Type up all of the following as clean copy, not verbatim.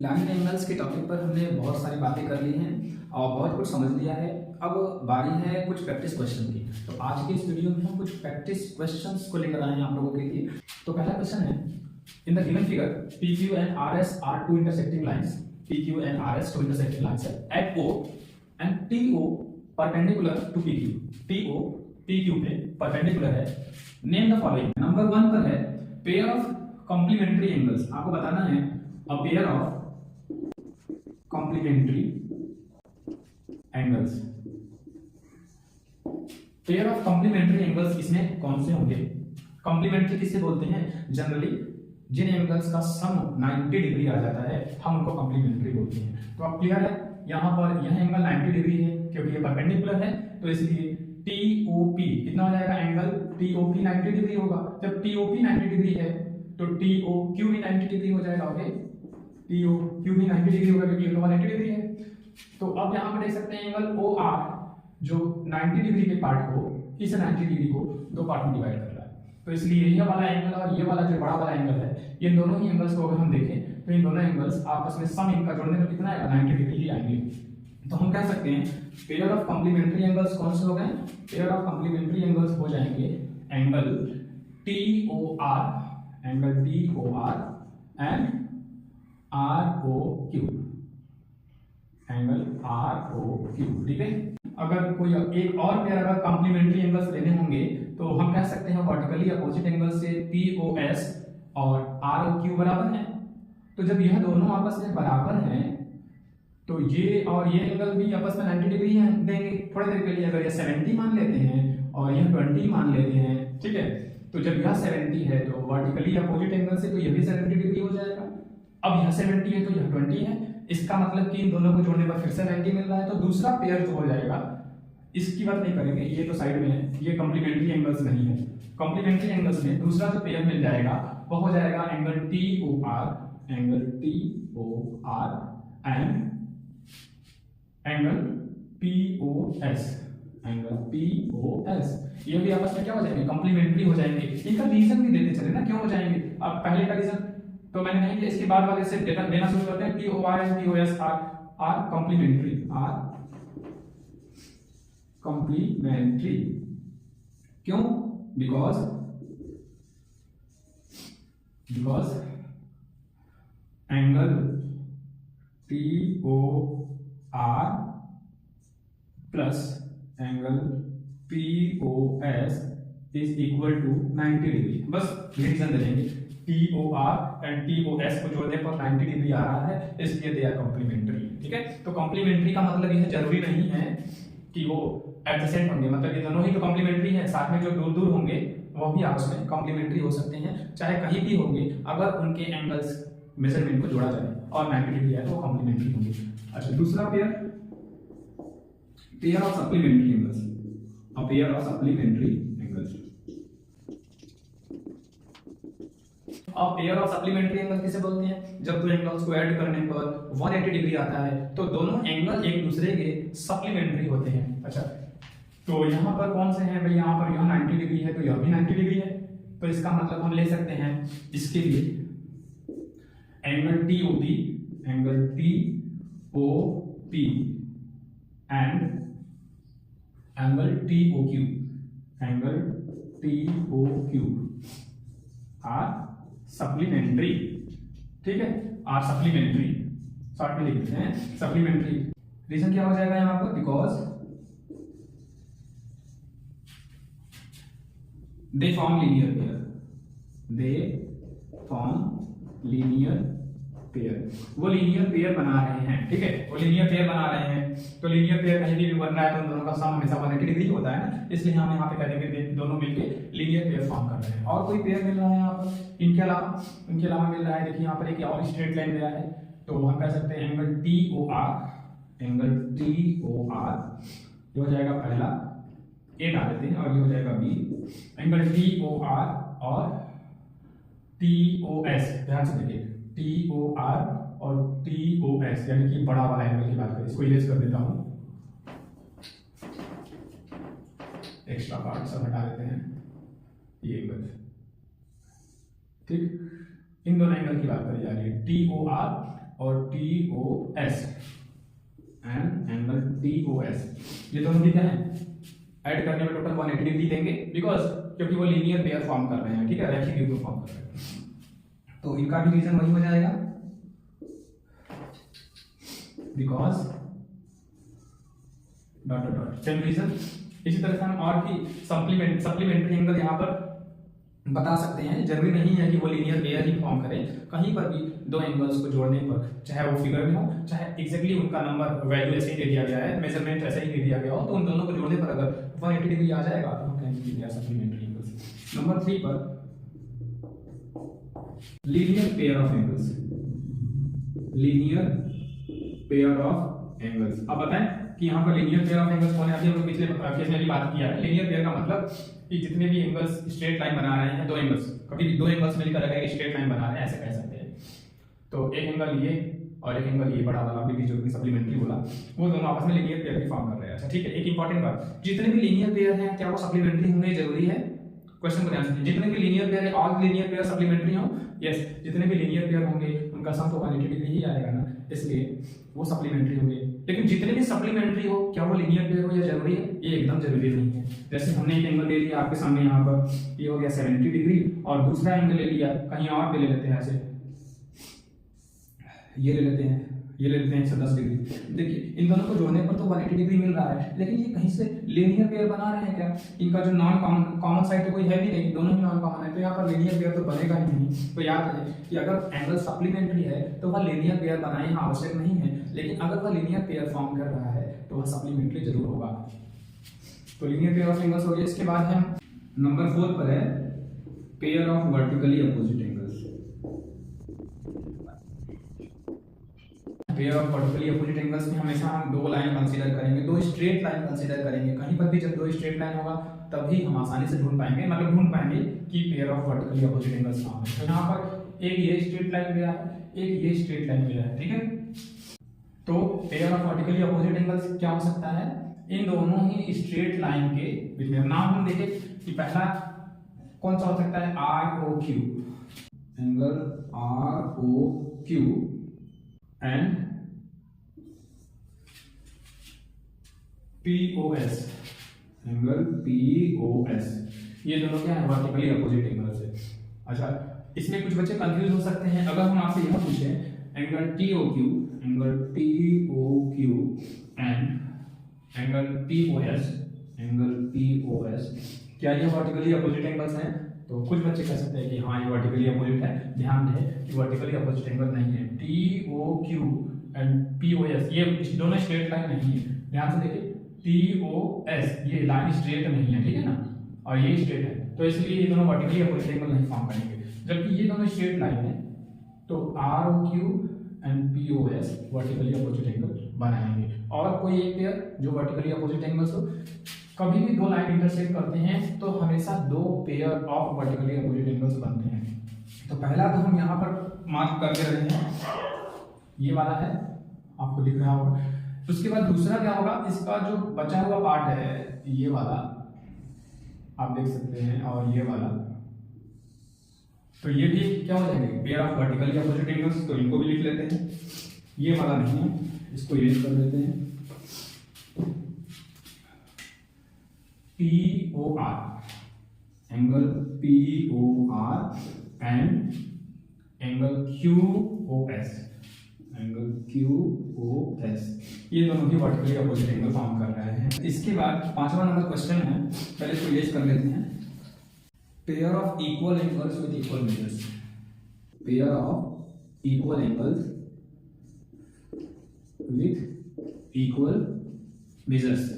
Line angles के topic पर हमने बहुत सारी बातें कर ली हैं और बहुत कुछ समझ लिया है। अब बारी है कुछ प्रैक्टिस क्वेश्चन की। तो आज के इस वीडियो में हम कुछ प्रैक्टिस क्वेश्चंस को लेकर आए हैं आप लोगों के लिए। तो पहला क्वेश्चन है, in the given figure PQ and RS are two intersecting lines. PQ and RS two intersecting lines है at O and TO perpendicular to PQ. TO PQ पे perpendicular है। Name the following. नंबर 1 पर है pair of complementary angles. आपको बताना है a pair of complementary angles. Pair of complementary angles इसमें कौन से होंगे? कॉम्प्लीमेंट्री किसे बोलते हैं? जनरली जिन एंगल्स का सम 90 डिग्री आ जाता है हम उनको कॉम्प्लीमेंट्री बोलते हैं। तो अब क्लियर है, यहाँ पर यह एंगल 90 डिग्री है क्योंकि ये परपेंडिकुलर है, तो इसलिए TOP कितना हो जाएगा? एंगल TOP 90 डिग्री होगा। जब TOP 90 डिग्री है तो TOQ भी 90 डिग्री हो जाएगा। ओके, TOQ भी 90 डिग्री होगा क्योंकि ये तो 180 डिग्री है। तो अब यहाँ पर देख सकते हैं एंगल OR जो 90 डिग्री के पार्ट को, इस 90 डिग्री को दो पार्ट में डिवाइड कर रहा है। तो इसलिए ये वाला एंगल और ये वाला जो बड़ा वाला एंगल है, ये दोनों ही एंगल्स को अगर हम देखें तो इन दोनों एंगल्स आपस में सम इनका जोड़ने पर कितना आएगा? 90 डिग्री ही आएंगे। तो हम कह सकते हैं पेयर ऑफ कॉम्प्लीमेंट्री एंगल्स कौन से हो गए? पेयर ऑफ कॉम्प्लीमेंट्री एंगल्स हो जाएंगे angle TOR, angle TOR and ROQ, angle ROQ। ठीक है, अगर कोई एक और पेयर अगर कॉम्प्लीमेंट्री एंगल्स लेने होंगे तो हम कह सकते हैं वर्टिकली अपोजिट एंगल से POS और ROQ बराबर हैं। तो जब यह दोनों आपस में बराबर हैं तो ये और ये एंगल भी आपस में 90 डिग्री हैं देंगे थोड़ी देर के लिए। अगर ये 70 मान लेते हैं और यह 20 मान लेते हैं, ठीक है, तो जब यह 70 है तो वर्टिकली अपोजिट एंगल से तो यह भी 70 डिग्री हो जाएगा। अब यह 70 है तो यह 20 है, इसका मतलब कि इन दोनों को जोड़ने पर फिर से 90 मिल रहा है। तो दूसरा पेयर जो हो जाएगा, इसकी बात नहीं करेंगे, ये तो साइड में है, ये कॉम्प्लीमेंट्री एंगल्स नहीं है। कॉम्प्लीमेंट्री एंगल्स में दूसरा जो पेयर मिल जाएगा वो हो जाएगा angle TOR, angle TOR and angle POS, angle POS। ये भी आपस में क्या हो जाएंगे? कॉम्प्लीमेंट्री हो जाएंगे। इनका रीजन भी देते चले ना, क्यों हो जाएंगे। अब पहले का रीजन तो मैंने नहीं किया, इसके बाद वाले से देना शुरू करते हैं। TOR and POS are complementary, are complementary. क्यों? Because angle TOR plus angle POS is equal to 90 degree. बस रीजन दे देंगे, TOR एंड POS को जोड़ने पर 90 डिग्री आ रहा है, इसलिए दे आर कॉम्प्लीमेंट्री। ठीक है, तो कॉम्प्लीमेंट्री का मतलब यह जरूरी नहीं है कि वो एडजेसेंट होंगे, मतलब ये दोनों ही तो कॉम्प्लीमेंट्री है, साथ में जो दूर दूर होंगे वो भी आपस में कॉम्प्लीमेंट्री हो सकते हैं, चाहे कहीं भी होंगे, अगर उनके एंगल्स मेजरमेंट को जोड़ा जाए और 90 डिग्री है तो कॉम्प्लीमेंट्री होंगे। अच्छा, दूसरा pair, pair of supplementary angles, a pair of supplementary angles. अब पेयर ऑफ सप्लीमेंट्री एंगल किसे बोलते हैं? जब दो एंगल्स को ऐड करने पर 180 डिग्री आता है तो दोनों एंगल एक दूसरे के सप्लीमेंट्री होते हैं। अच्छा, तो यहाँ पर कौन से हैं भाई? यहाँ पर यह 90 डिग्री है तो यह भी 90 डिग्री है, तो इसका मतलब हम ले सकते हैं इसके लिए angle TOP, angle TOP and angle TOQ, angle TOQ are supplementary. ठीक है, आर सप्लीमेंट्री, शॉर्ट में लिख देते हैं सप्लीमेंट्री। रीजन क्या हो जाएगा यहाँ पर? Because they form linear pair, they form linear pair, वो लीनियर पेयर बना रहे हैं। ठीक है, वो लीनियर पेयर बना रहे हैं, तो लीनियर पेयर कहीं भी बन रहा है तो उन दोनों का सम हमेशा 180 डिग्री होता है ना, इसलिए हम यहाँ पे कह देंगे दोनों मिलके लीनियर पेयर फॉर्म कर रहे हैं। और कोई पेयर मिल रहा है यहाँ पर इनके अलावा मिल रहा है, देखिए यहाँ पर एक और स्ट्रेट लाइन गया है, तो हम कह सकते हैं एंगल TOR, एंगल TOR जो हो जाएगा पहला A डाल देते हैं और ये हो जाएगा B, एंगल TOR और TOS, ध्यान से देखिए TOR और TOS यानी कि बड़ा वाला एंगल की बात करें, इसको इरेज कर देता हूं, एक्स्ट्रा पार्ट सब हटा देते हैं, ये एंगल। ठीक, इन दोनों एंगल की बात करी जा रही है, TOR और TOS एंड एंगल TOS, ये दोनों भी क्या है, ऐड करने में टोटल 180 डिग्री देंगे, बिकॉज क्योंकि वो लीनियर पेयर फॉर्म कर रहे हैं, ठीक है, रैखिक युग्म फॉर्म कर रहे हैं, तो इनका भी रीजन वही हो जाएगा, because dot dot dot same reason. इसी तरह से हम और भी सप्लीमेंट्री एंगल यहाँ पर बता सकते हैं, जरूरी नहीं है कि वो लीनियर पेयर ही फॉर्म करें, कहीं पर भी दो एंगल्स को जोड़ने पर, चाहे वो फिगर में हो, चाहे एग्जैक्टली उनका नंबर वैल्यू ऐसे ही दे दिया गया है, मेजरमेंट ऐसे ही दे दिया गया हो, तो उन दोनों को जोड़ने पर अगर 180 डिग्री आ जाएगा तो हम कहेंगे कि सप्लीमेंट्री एंगल्स। नंबर 3 पर linear pair of angles, linear pair of angles. अब बताएं कि यहाँ पर लीनियर पेयर ऑफ एंगल्स कौन है, अभी हम पिछले केस में भी बात किया है। लीनियर पेयर का मतलब कि जितने भी एंगल्स स्ट्रेट लाइन बना रहे हैं, दो एंगल्स, कभी भी दो एंगल्स मिलकर अगर एक स्ट्रेट लाइन बना रहे हैं, ऐसे कह सकते हैं, तो एक एंगल ये और एक एंगल ये बड़ा वाला, अभी जो सप्लीमेंट्री बोला, वो दोनों आपस में लीनियर पेयर भी फॉर्म कर रहे हैं। अच्छा ठीक है, एक इंपॉर्टेंट बात, जितने भी लीनियर पेयर हैं क्या वो सप्लीमेंट्री होंगे, जरूरी है? क्वेश्चन को ध्यान से, जितने भी लीनियर पेयर है, ऑल लीनियर पेयर सप्लीमेंट्री हो? यस, जितने भी लीनियर पेयर होंगे उनका सम तो 180 डिग्री ही आएगा ना, इसलिए वो सप्लीमेंट्री होंगे। लेकिन जितने भी सप्लीमेंट्री हो, क्या वो लीनियर पेयर हो या जरूरी है? ये एकदम जरूरी नहीं है। जैसे हमने एक एंगल ले लिया आपके सामने, यहाँ पर ये हो गया 70 डिग्री, और दूसरा एंगल ले लिया कहीं और पे ले लेते हैं, ऐसे ये ले लेते हैं, ये ले लेते हैं 110 डिग्री। देखिए इन दोनों को जोड़ने पर तो 180 डिग्री मिल रहा है, लेकिन ये कहीं से लीनियर पेयर बना रहे हैं क्या? इनका जो नॉन कॉमन साइड तो कोई है भी नहीं, दोनों ही नॉन कॉमन है, तो यहाँ पर लीनियर पेयर तो बनेगा ही नहीं। तो याद रहे कि अगर एंगल सप्लीमेंट्री है तो वह लीनियर पेयर बनाना आवश्यक नहीं है, लेकिन अगर वह लीनियर पेयर फॉर्म कर रहा है तो वह सप्लीमेंट्री जरूर होगा। तो लीनियर पेयर ऑफ एंगल्स हो गया। इसके बाद हम नंबर 4 पर है pair of vertically opposite angles. Pair of vertically opposite angles में हमेशा हम दो लाइन कंसीडर करेंगे, दो स्ट्रेट लाइन कंसीडर करेंगे। कहीं पर भी जब दो स्ट्रेट लाइन होगा तभी हम आसानी से ढूंढ पाएंगे, मतलब ढूंढ पाएंगे कि pair of vertically opposite angles कहाँ है। तो यहाँ पर एक ये स्ट्रेट लाइन मिला है, एक ये स्ट्रेट लाइन मिला है, ठीक है। तो pair of vertically opposite angles क्या हो सकता है? इन दोनों ही स्ट्रेट लाइन के बीच में। नाम हम देखें कि पहला कौन सा हो सकता है? ROQ, angle ROQ and POS, angle POS, ये दोनों क्या है? वर्टिकली अपोजिट एंगल्स है। अच्छा, इसमें कुछ बच्चे कंफ्यूज हो सकते हैं। अगर हम आपसे यह पूछे angle TOQ, angle TOQ and angle POS, angle POS, क्या ये वर्टिकली अपोजिट एंगल्स हैं? तो कुछ बच्चे कह सकते हैं कि हाँ ये वर्टिकली अपोजिट है। ध्यान दें कि वर्टिकली अपोजिट एंगल नहीं है। TOQ एंड POS ये दोनों स्ट्रेट लाइन नहीं है। ध्यान से देखिए, TOS ये लाइन स्ट्रेट नहीं है, ठीक है ना, और ये स्ट्रेट है, तो इसलिए ये दोनों वर्टिकली अपोजिट एंगल नहीं फॉर्म करेंगे। जबकि ये दोनों स्ट्रेट लाइन है तो ROQ and POS vertically opposite angle बनाएंगे। और कोई एक पेयर जो वर्टिकली अपोजिट एंगल्स हो, कभी भी दो लाइन इंटरसेक्ट करते हैं तो हमेशा दो pair of vertically opposite angles बनते हैं। तो पहला तो हम यहाँ पर मार्क करके रहे हैं, ये वाला है, आपको दिख रहा होगा। उसके बाद दूसरा क्या होगा? इसका जो बचा हुआ पार्ट है, ये वाला आप देख सकते हैं, और ये वाला, तो ये भी क्या हो जाएंगे? Pair of vertically opposite angles. तो इनको भी लिख लेते हैं, ये वाला नहीं है, इसको इरेज कर देते हैं। POR, angle POR and angle QOS, angle QOS, ये दोनों भी वर्टिकली अपोजिट एंगल फॉर्म कर रहे हैं। इसके बाद 5वां नंबर क्वेश्चन है, पहले इसको इरेज कर लेते हैं। Pair of equal angles with equal measures, pair of equal angles with equal measures,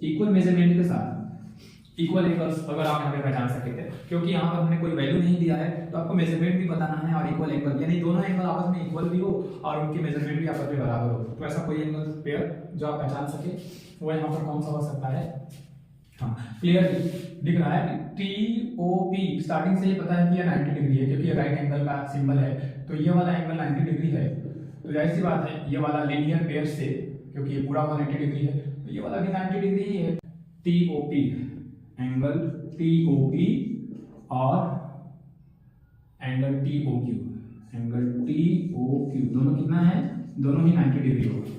equal measurement के साथ इक्वल एंगल्स अगर आप यहाँ पे पहचान सके थे, क्योंकि यहाँ पर हमने कोई वैल्यू नहीं दिया है तो आपको मेजरमेंट भी बताना है और इक्वल एंगल, यानी दोनों एंगल आपस में इक्वल भी हो और उनकी मेजरमेंट भी आपस में बराबर हो। तो ऐसा कोई एंगल पेयर जो आप पहचान सके वो यहाँ पर कौन सा हो सकता है? हाँ, क्लियरली दिख रहा है TOP, स्टार्टिंग से ही पता है कि ये 90 डिग्री है क्योंकि ये राइट एंगल का सिंबल है, तो ये वाला एंगल 90 डिग्री है। तो जाहिर सी बात है ये वाला लीनियर पेयर से, क्योंकि ये पूरा 180 डिग्री है, तो ये वाला भी 90 डिग्री ही है। TOP, एंगल TOP और angle TOQ, angle T O Q दोनों कितना है, दोनों ही 90 डिग्री होगा।